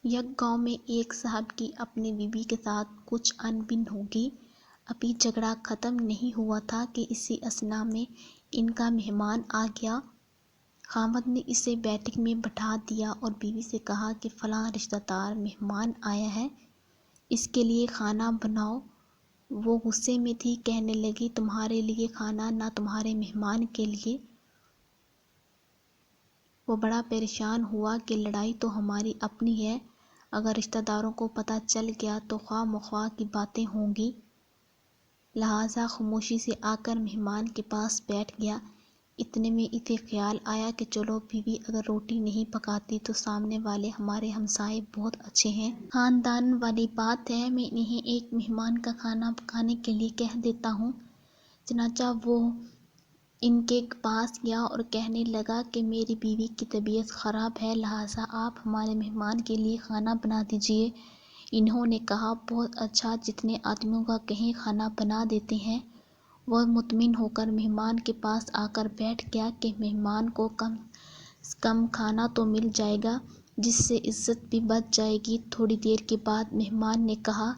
یک گاؤں میں ایک صاحب کی اپنی بیوی کے ساتھ کچھ ان بن ہوگی۔ ابھی جھگڑا ختم نہیں ہوا تھا کہ اسی اثنا میں ان کا مہمان آ گیا۔ خاوند نے اسے بیٹھک میں بٹھا دیا اور بیوی سے کہا کہ فلاں رشتہ دار مہمان آیا ہے، اس کے لیے کھانا بناؤ۔ وہ غصے میں تھی، کہنے لگی تمہارے لیے کھانا نہ تمہارے مہمان کے لیے۔ وہ بڑا پریشان ہوا کہ لڑائی تو ہماری اپنی ہے، اگر رشتہ داروں کو پتہ چل گیا تو خواہ مخواہ کی باتیں ہوں گی، لہٰذا خاموشی سے آ کر مہمان کے پاس بیٹھ گیا۔ اتنے میں اسے خیال آیا کہ چلو بیوی اگر روٹی نہیں پکاتی تو سامنے والے ہمارے ہمسائے بہت اچھے ہیں، خاندان والی بات ہے، میں انہیں ایک مہمان کا کھانا پکانے کے لیے کہہ دیتا ہوں۔ چنانچہ وہ ان کے پاس گیا اور کہنے لگا کہ میری بیوی کی طبیعت خراب ہے، لہٰذا آپ ہمارے مہمان کے لیے کھانا بنا دیجیے۔ انہوں نے کہا بہت اچھا، جتنے آدمیوں کا کہیں کھانا بنا دیتے ہیں۔ وہ مطمئن ہو کر مہمان کے پاس آ کر بیٹھ گیا کہ مہمان کو کم سے کم کھانا تو مل جائے گا، جس سے عزت بھی بچ جائے گی۔ تھوڑی دیر کے بعد مہمان نے کہا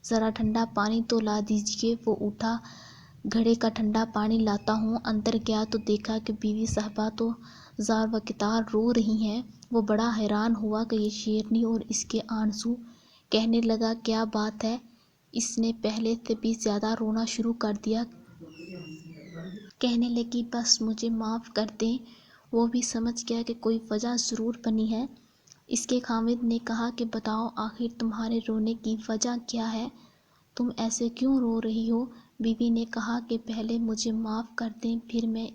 ذرا ٹھنڈا پانی تو لا دیجیے۔ وہ اٹھا، گھڑے کا ٹھنڈا پانی لاتا ہوں۔ اندر گیا تو دیکھا کہ بیوی صاحبہ تو زار و قطار رو رہی ہیں۔ وہ بڑا حیران ہوا کہ یہ شیرنی اور اس کے آنسو۔ کہنے لگا کیا بات ہے؟ اس نے پہلے سے بھی زیادہ رونا شروع کر دیا۔ کہنے لگی بس مجھے معاف کر دیں۔ وہ بھی سمجھ گیا کہ کوئی وجہ ضرور بنی ہے۔ اس کے خاوند نے کہا کہ بتاؤ آخر تمہارے رونے کی وجہ کیا ہے؟ تم ایسے کیوں رو رہی ہو؟ بیوی نے کہا کہ پہلے مجھے معاف کر دیں، پھر میں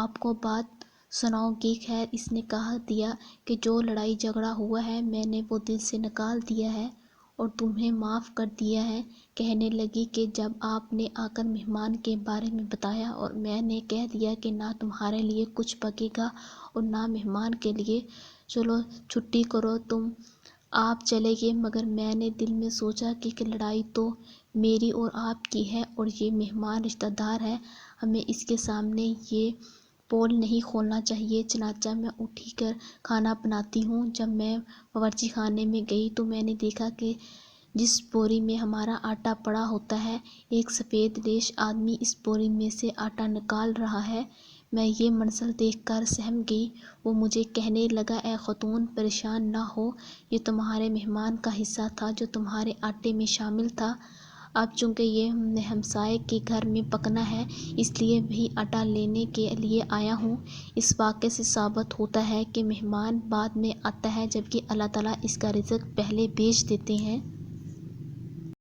آپ کو بات سناؤں گی۔ خیر، اس نے کہہ دیا کہ جو لڑائی جھگڑا ہوا ہے میں نے وہ دل سے نکال دیا ہے اور تمہیں معاف کر دیا ہے۔ کہنے لگی کہ جب آپ نے آ کر مہمان کے بارے میں بتایا اور میں نے کہہ دیا کہ نہ تمہارے لیے کچھ پکے گا اور نہ مہمان کے لیے، چلو چھٹی کرو تم، آپ چلے گئے، مگر میں نے دل میں سوچا کہ لڑائی تو میری اور آپ کی ہے اور یہ مہمان رشتہ دار ہے، ہمیں اس کے سامنے یہ پول نہیں کھولنا چاہیے۔ چنانچہ میں اٹھی کر کھانا بناتی ہوں۔ جب میں باورچی خانے میں گئی تو میں نے دیکھا کہ جس بوری میں ہمارا آٹا پڑا ہوتا ہے، ایک سفید ریش آدمی اس بوری میں سے آٹا نکال رہا ہے۔ میں یہ منظر دیکھ کر سہم گئی۔ وہ مجھے کہنے لگا اے خاتون، پریشان نہ ہو، یہ تمہارے مہمان کا حصہ تھا جو تمہارے آٹے میں شامل تھا۔ اب چونکہ یہ ہمسائے کے گھر میں پکنا ہے، اس لیے بھی آٹا لینے کے لیے آیا ہوں۔ اس واقعے سے ثابت ہوتا ہے کہ مہمان بعد میں آتا ہے، جبکہ اللہ تعالیٰ اس کا رزق پہلے بھیج دیتے ہیں۔